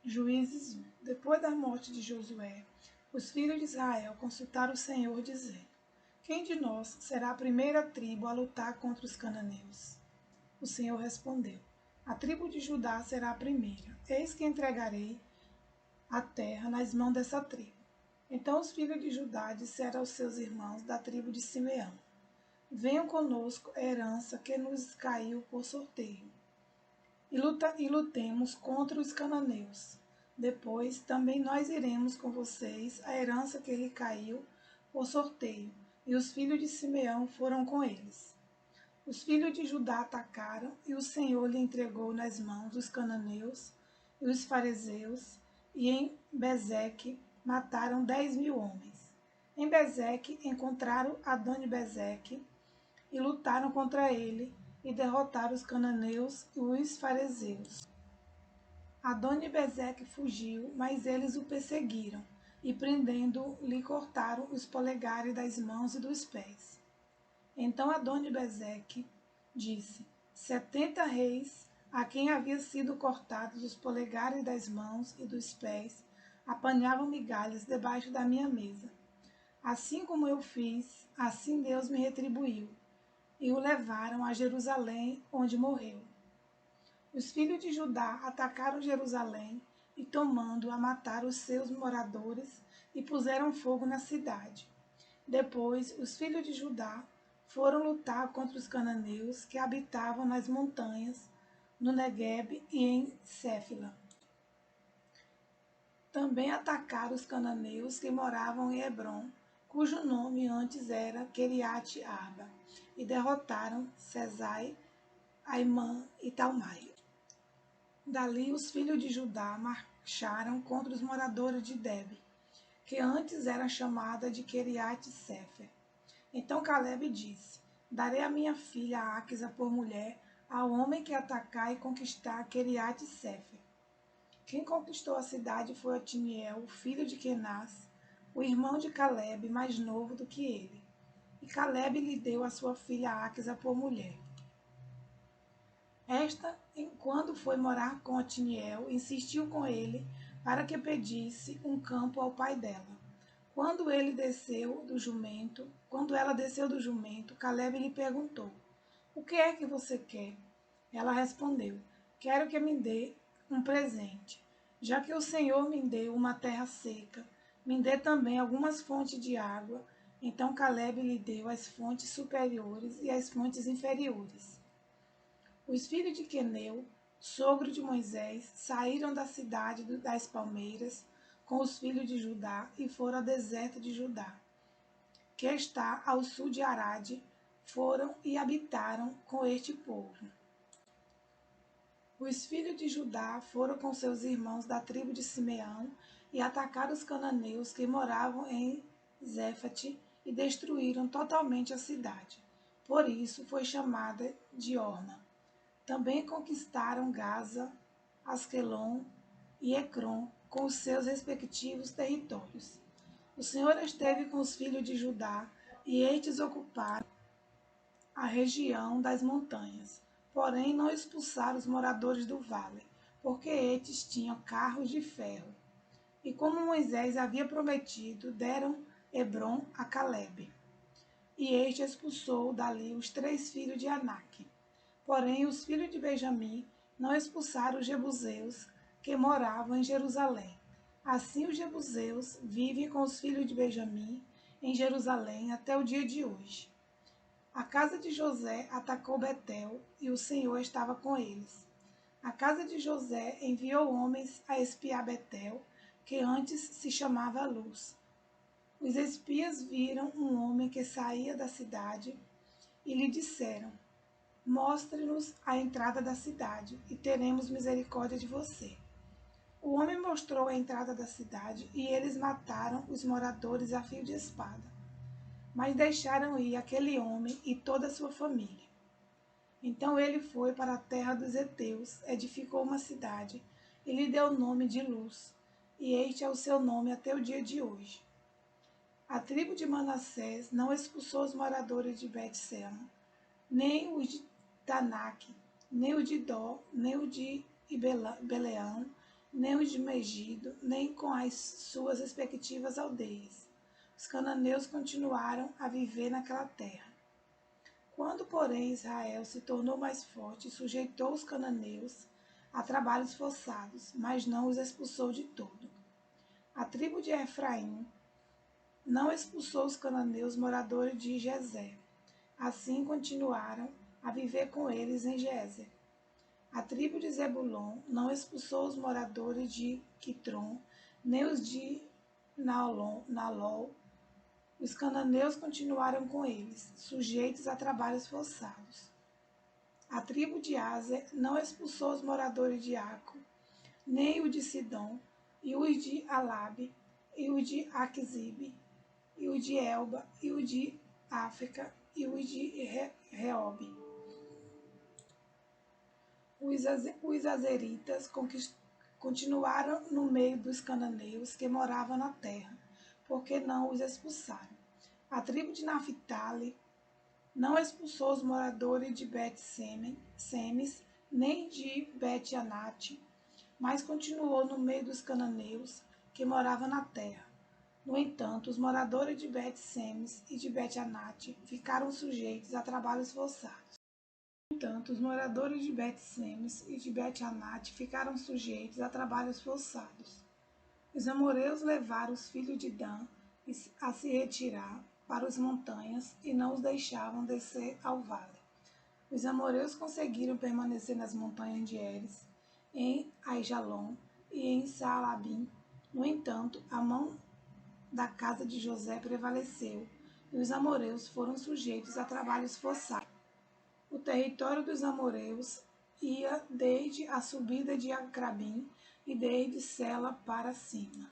Juízes 1. Depois da morte de Josué, os filhos de Israel consultaram o Senhor, dizendo: Quem de nós será a primeira tribo a lutar contra os cananeus? O Senhor respondeu: A tribo de Judá será a primeira. Eis que entregarei a terra nas mãos dessa tribo. Então os filhos de Judá disseram aos seus irmãos da tribo de Simeão: Venham conosco a herança que nos caiu por sorteio, e lutemos contra os cananeus. Depois também nós iremos com vocês a herança que lhe caiu por sorteio. E os filhos de Simeão foram com eles. Os filhos de Judá atacaram, e o Senhor lhe entregou nas mãos os cananeus e os fariseus, e em Bezeque mataram 10.000 homens. Em Bezeque encontraram Adoni-Bezeque e lutaram contra ele, e derrotaram os cananeus e os fariseus. Adoni-Bezeque fugiu, mas eles o perseguiram, e prendendo-o, lhe cortaram os polegares das mãos e dos pés. Então Adoni-Bezeque disse: 70 reis, a quem havia sido cortados os polegares das mãos e dos pés, apanhavam migalhas debaixo da minha mesa. Assim como eu fiz, assim Deus me retribuiu, e o levaram a Jerusalém, onde morreu. Os filhos de Judá atacaram Jerusalém e, tomando-a, mataram os seus moradores e puseram fogo na cidade. Depois, os filhos de Judá foram lutar contra os cananeus que habitavam nas montanhas, no Neguebe e em Céfila. Também atacaram os cananeus que moravam em Hebrom, cujo nome antes era Queriate Arba, e derrotaram Sesai, Aimã e Talmai. Dali os filhos de Judá marcharam contra os moradores de Debe, que antes era chamada de Queriate Sefer. Então Caleb disse: Darei a minha filha Áquisa por mulher ao homem que atacar e conquistar Queriate Sefer. Quem conquistou a cidade foi Otiniel, filho de Kenaz, o irmão de Caleb, mais novo do que ele. E Caleb lhe deu a sua filha Áquisa por mulher. Esta, quando foi morar com Otiniel, insistiu com ele para que pedisse um campo ao pai dela. Quando ela desceu do jumento, Caleb lhe perguntou: O que é que você quer? Ela respondeu: Quero que me dê um presente. Já que o Senhor me deu uma terra seca, me dê também algumas fontes de água. Então Caleb lhe deu as fontes superiores e as fontes inferiores. Os filhos de Queneu, sogro de Moisés, saíram da cidade das palmeiras com os filhos de Judá e foram ao deserto de Judá, que está ao sul de Arade. Foram e habitaram com este povo. Os filhos de Judá foram com seus irmãos da tribo de Simeão e atacaram os cananeus que moravam em Zéfate e destruíram totalmente a cidade. Por isso foi chamada de Orna. Também conquistaram Gaza, Asquelon e Ecrom com os seus respectivos territórios. O Senhor esteve com os filhos de Judá e estes ocuparam a região das montanhas. Porém, não expulsaram os moradores do vale, porque estes tinham carros de ferro. E como Moisés havia prometido, deram Hebrom a Caleb. E este expulsou dali os 3 filhos de Anak. Porém, os filhos de Benjamim não expulsaram os jebuseus que moravam em Jerusalém. Assim, os jebuseus vivem com os filhos de Benjamim em Jerusalém até o dia de hoje. A casa de José atacou Betel e o Senhor estava com eles. A casa de José enviou homens a espiar Betel, que antes se chamava Luz. Os espias viram um homem que saía da cidade e lhe disseram: Mostre-nos a entrada da cidade, e teremos misericórdia de você. O homem mostrou a entrada da cidade, e eles mataram os moradores a fio de espada. Mas deixaram ir aquele homem e toda a sua família. Então ele foi para a terra dos heteus, edificou uma cidade, e lhe deu o nome de Luz, e este é o seu nome até o dia de hoje. A tribo de Manassés não expulsou os moradores de Bet-Sema, nem os de Tanak, nem o de Dó, nem o de Beleão, nem os de Megido, nem com as suas respectivas aldeias. Os cananeus continuaram a viver naquela terra. Quando, porém, Israel se tornou mais forte, sujeitou os cananeus a trabalhos forçados, mas não os expulsou de todo. A tribo de Efraim não expulsou os cananeus moradores de Gezer. Assim continuaram a viver com eles em Gezer. A tribo de Zebulon não expulsou os moradores de Quitron, nem os de Nalol. Os cananeus continuaram com eles, sujeitos a trabalhos forçados. A tribo de Aser não expulsou os moradores de Aco, nem o de Sidom, e os de Alabe, e o de Aquizib, e o de Elba, e o de África, e o de Reob. Os azeritas continuaram no meio dos cananeus que moravam na terra, porque não os expulsaram. A tribo de Naphtali não expulsou os moradores de Bet-Semes, nem de Bet-Anate, mas continuou no meio dos cananeus que moravam na terra. No entanto, os moradores de Bet-Semes e de Bet-Anate ficaram sujeitos a trabalhos forçados. No entanto, os moradores de Bet-Semes e de Bet-Anate ficaram sujeitos a trabalhos forçados. Os amoreus levaram os filhos de Dan a se retirar para as montanhas e não os deixavam descer ao vale. Os amoreus conseguiram permanecer nas montanhas de Eres, em Aijalon e em Saalabim. No entanto, a mão da casa de José prevaleceu e os amoreus foram sujeitos a trabalhos forçados. O território dos amoreus ia desde a subida de Acrabim e desde Sela para cima.